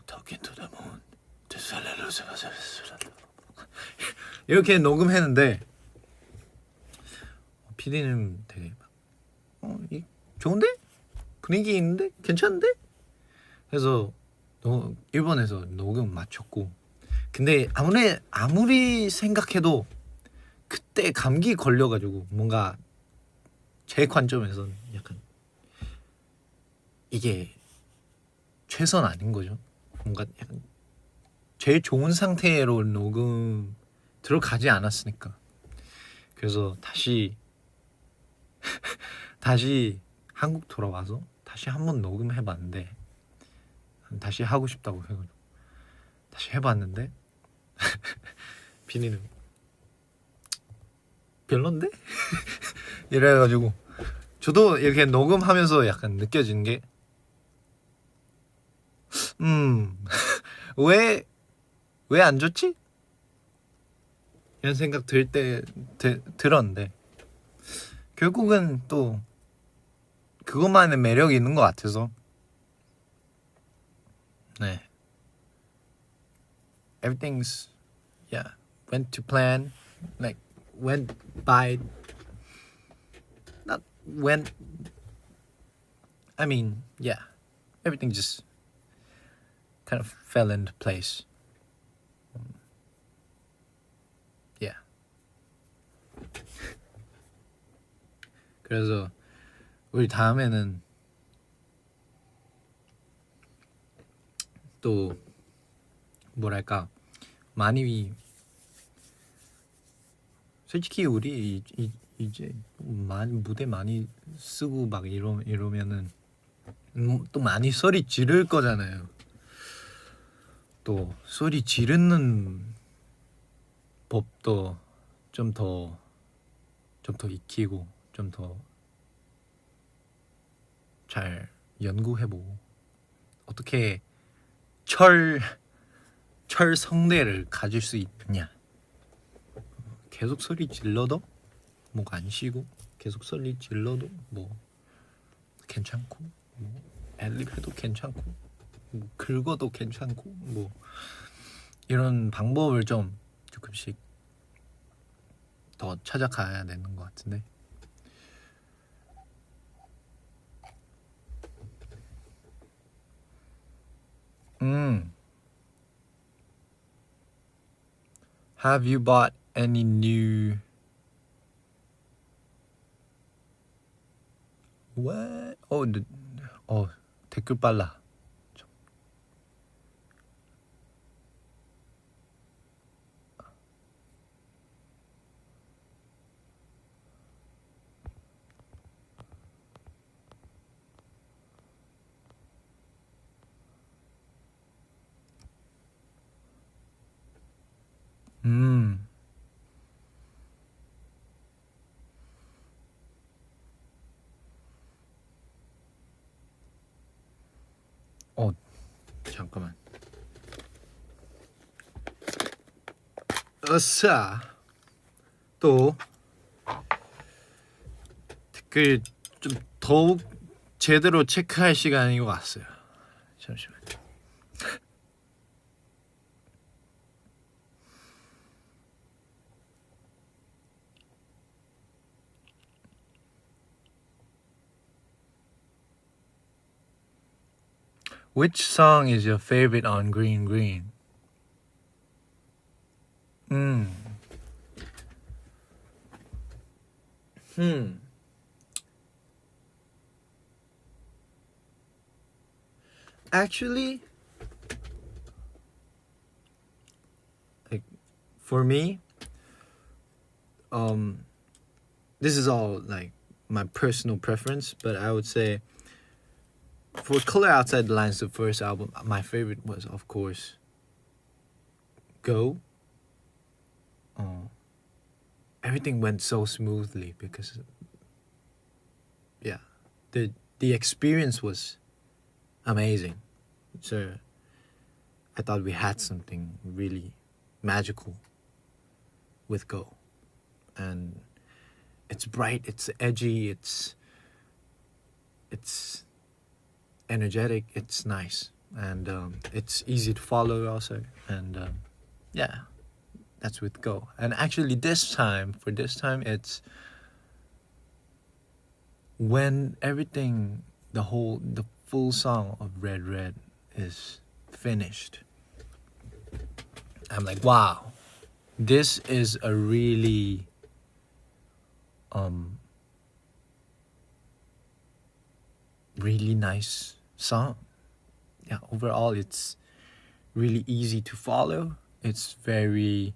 Talking to the moon 이렇게 녹음했는데 PD님 되게 좋은데? 분위기 있는데? 괜찮은데? 그래서 일본에서 녹음 마쳤고 근데 아무리 생각해도 그때 감기 걸려가지고 뭔가 제 관점에서는 약간 이게 최선 아닌 거죠. 뭔가 약간 제일 좋은 상태로 녹음 들어가지 않았으니까 그래서 다시 한국 돌아와서 다시 한번 녹음해봤는데 다시 하고 싶다고 해가지고 다시 해봤는데 비니는 별론데? 이래가지고 저도 이렇게 녹음하면서 약간 느껴지는 게 왜 안 좋지? 이런 생각 들었는데 결국은 또 그것만의 매력이 있는 것 같아서 네 everything's went to plan like went by not went I mean everything just kind of fell into place. 그래서 우리 다음에는 또 뭐랄까 많이 솔직히 우리 이제 무대 많이 쓰고 막 이러면은 또 많이 소리 지를 거잖아요. 또 소리 지르는 법도 좀 더 익히고 좀 더 잘 연구해보고 어떻게 철성대를 가질 수 있느냐. 계속 소리 질러도 목 안 쉬고 계속 소리 질러도 뭐 괜찮고 뭐 엘립해도 괜찮고 뭐 긁어도 괜찮고 뭐 이런 방법을 좀 조금씩 더 찾아가야 되는 것 같은데. Have you bought any new What? 댓글 빨라. 잠깐만. 어싸. 또 댓글 좀 더욱 제대로 체크할 시간이 왔어요. 잠시만요. Which song is your favorite on Green Green? Actually, like for me, this is all like my personal preference, but I would say for Color Outside the Lines, the first album, my favorite was of course Go. Everything went so smoothly because the experience was amazing. So I thought we had something really magical with Go. And it's bright, it's edgy, it's energetic, it's nice, and it's easy to follow also. And that's with Go. And actually for this time it's when everything, the full song of Red Red is finished, I'm like, wow, this is a really really nice song. Yeah, overall it's really easy to follow. It's very,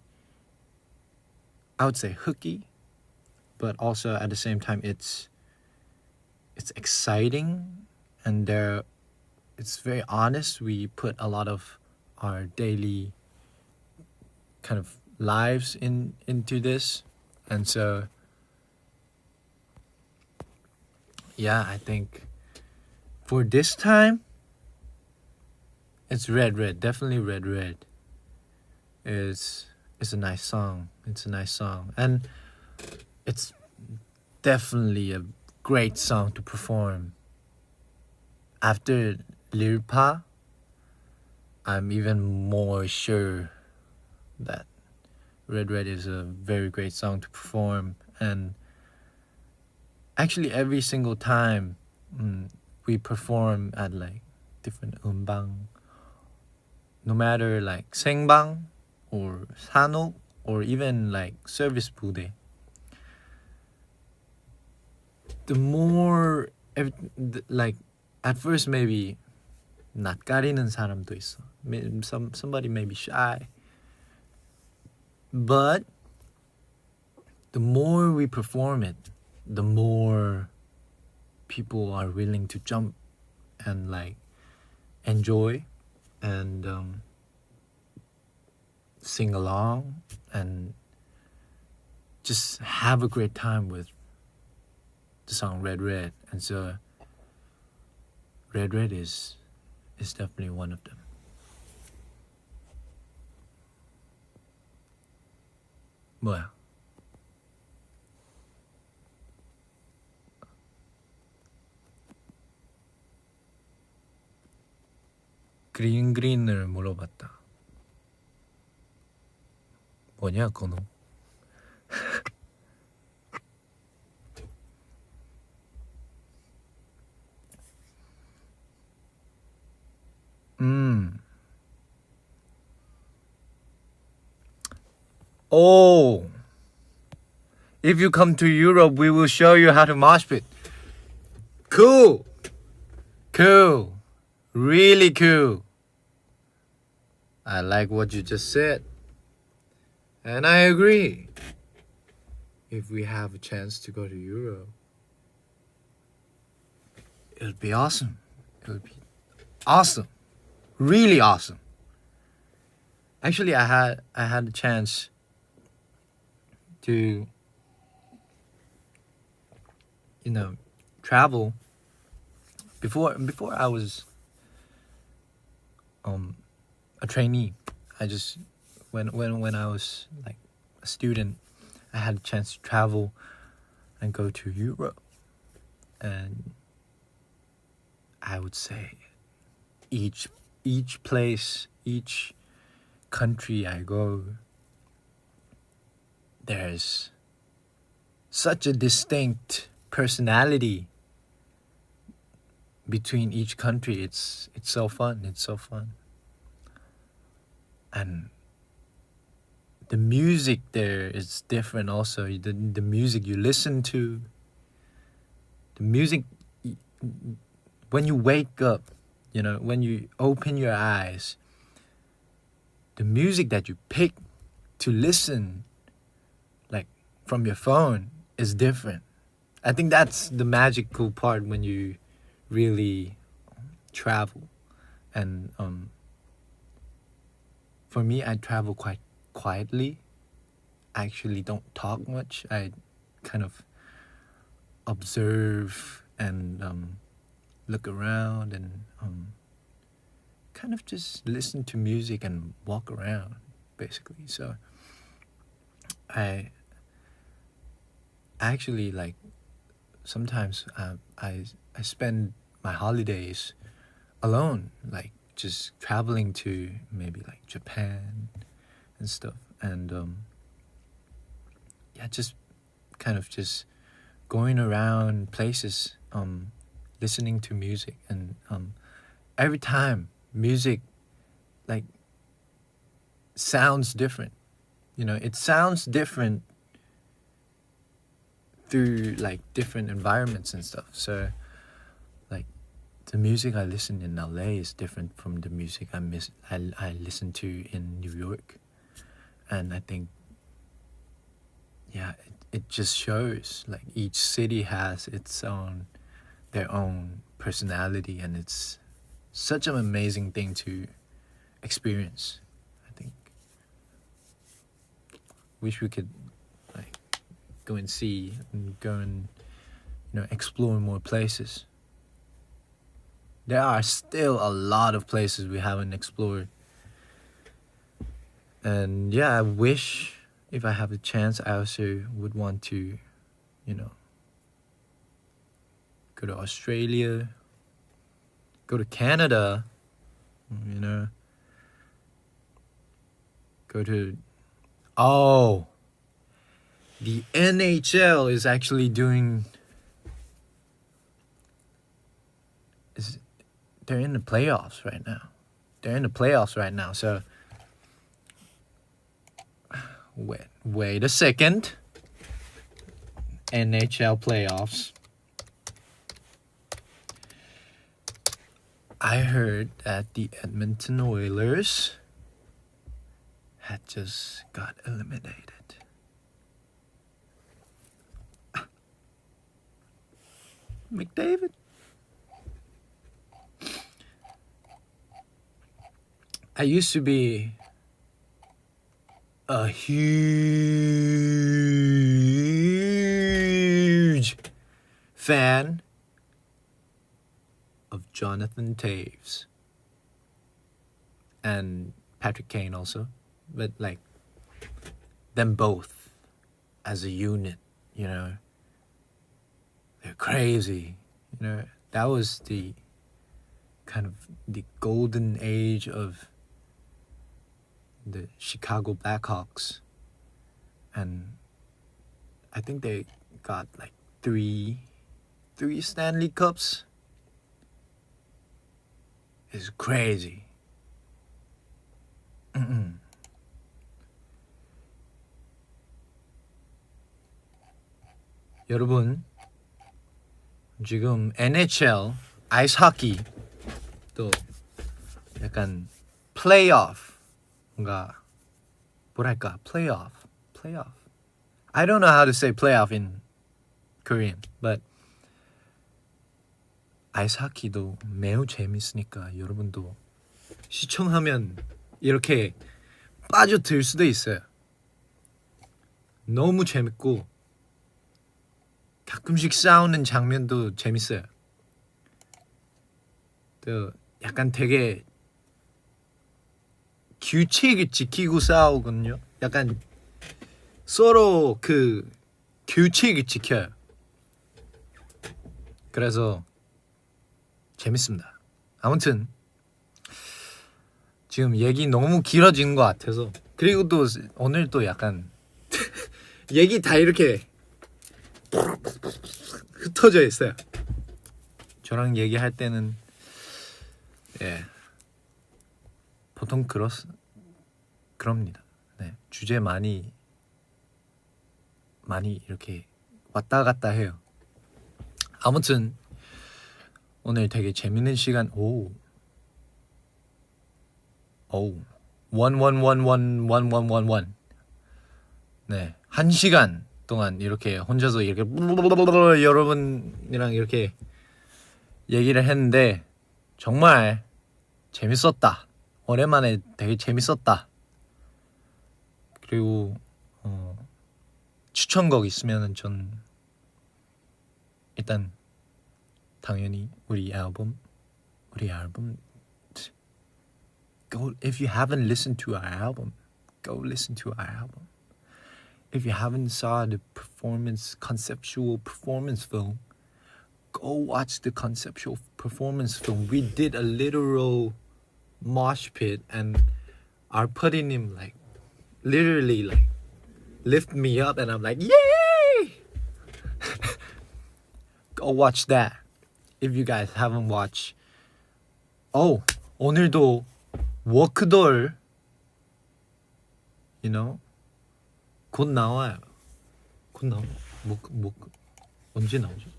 I would say, hooky, but also at the same time it's exciting, and it's very honest. We put a lot of our daily kind of lives into this, and so yeah, I think for this time it's Red Red, definitely Red Red is a nice song. It's a nice song, and it's definitely a great song to perform. After Lil Pa, I'm even more sure that Red Red is a very great song to perform. And actually every single time we perform at like different 음방, no matter like 생방 or 산옥 or even like service 무대, the more like at first maybe 낯가리는 사람도 있어. Somebody may be shy, but the more we perform it, the more people are willing to jump and like enjoy and sing along and just have a great time with the song Red Red. And so Red Red is definitely one of them. 뭐야? 그린을 물어봤다. 뭐냐, 건우? Oh, if you come to Europe, we will show you how to mosh pit. Cool. Cool. Really cool. I like what you just said. And I agree. If we have a chance to go to Europe, it would be awesome. It would be awesome. Really awesome. Actually, I had a chance to, you know, travel before I was a trainee. I just when I was like a student, I had a chance to travel and go to Europe, and I would say each place, each country I go, there's such a distinct personality between each country. It's so fun. It's so fun. And the music there is different also. The music you listen to, the music when you wake up, you know, when you open your eyes, the music that you pick to listen like from your phone is different. I think that's the magical part when you really travel. And for me, I travel quite quietly. I actually don't talk much. I kind of observe and look around and kind of just listen to music and walk around, basically. So I actually like sometimes I spend my holidays alone, like just traveling to maybe like Japan and stuff, and yeah, just kind of just going around places, listening to music, and every time music like sounds different, you know, it sounds different through like different environments and stuff. So like the music I listen in LA is different from the music I listen to in New York. And I think, yeah, it just shows like each city has their own personality, and it's such an amazing thing to experience. I think wish we could like go and see and go and, you know, explore more places. There are still a lot of places we haven't explored. And yeah, I wish if I have a chance, I also would want to, you know, go to Australia, go to Canada, you know, go to, oh, the NHL is actually doing, they're in the playoffs right now. So wait a second. NHL playoffs. I heard that the Edmonton Oilers had just got eliminated. McDavid. I used to be a huge fan of Jonathan Taves and Patrick Kane also, but like them both as a unit, you know, they're crazy, you know. That was the kind of the golden age of the Chicago Blackhawks, and I think they got like three Stanley Cups. It's crazy. 여러분, 지금 NHL 아이스 하키 또 약간 플레이오프, 뭔가 뭐랄까, 플레이오프. I don't know how to say playoff in Korean, but 아이스 하키도 매우 재밌으니까 여러분도 시청하면 이렇게 빠져들 수도 있어요. 너무 재밌고 가끔씩 싸우는 장면도 재밌어요. 또 약간 되게 규칙을 지키고 싸우거든요. 약간 서로 그 규칙을 지켜요. 그래서 재밌습니다. 아무튼 지금 얘기 너무 길어지는 것 같아서, 그리고 또 오늘 또 약간 얘기 다 이렇게 흩어져 있어요. 저랑 얘기할 때는 보통 그럽니다. 네, 주제 많이 이렇게 왔다 갔다 해요. 아무튼 오늘 되게 재밌는 시간. 오 11111111. 네, 1시간 동안 이렇게 혼자서 이렇게 여러분이랑 이렇게 얘기를 했는데 정말 재밌었다. 오랜만에 되게 재밌었다. 그리고 추천곡 있으면은 전 일단 당연히 우리 앨범 go, if you haven't listened to our album, go listen to our album. If you haven't saw the conceptual performance film, go watch the conceptual performance film. We did a literal mosh pit, and our putting like literally like lift me up, and I'm like, yay! Go watch that if you guys haven't watched. 오늘도 워크돌, you know, 곧 나와요. 언제 나오죠?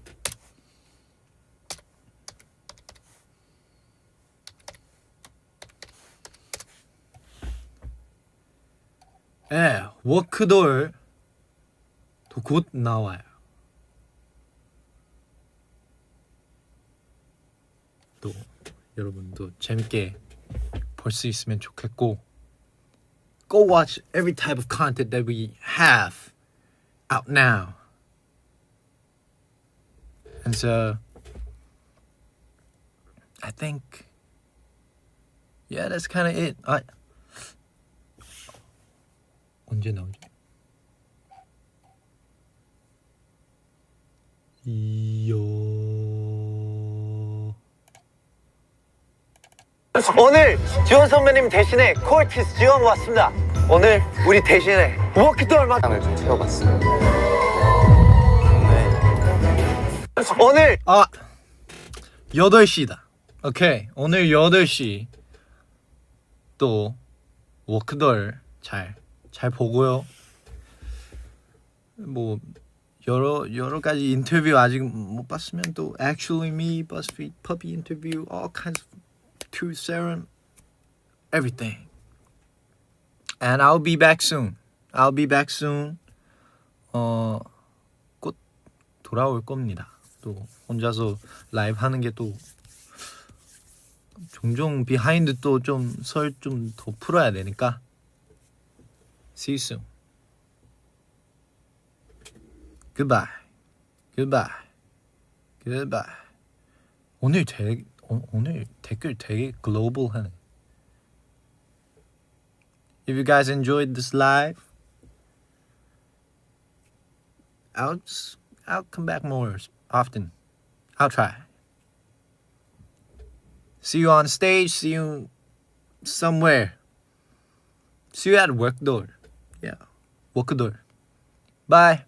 워크돌 또 곧 나와요. 또 여러분도 재밌게 볼 수 있으면 좋겠고, go watch every type of content that we have out now. And so I think that's kind of it. 언제 나오지? 오늘 지원 선배님 대신에 코르티스 지원 왔습니다. 오늘 우리 대신에 워크돌 마당을 좀 채워봤어요. 오늘 8시다. 오케이, 오늘 8시 또 워크돌 잘 보고요. 뭐 여러 가지 인터뷰 아직 못 봤으면 또 Actually Me, BuzzFeed, Puppy Interview, all kinds of Truth Serum, everything. And I'll be back soon. 곧 돌아올 겁니다. 또 혼자서 라이브 하는 게 또 종종 비하인드 또 좀 설 좀 더 풀어야 되니까. See you soon. Goodbye. Goodbye. Goodbye. 오늘 댓글 되게 글로벌하네. If you guys enjoyed this live, I'll come back more often. I'll try. See you on stage. See you somewhere. See you at work door. Yeah, work door. Bye.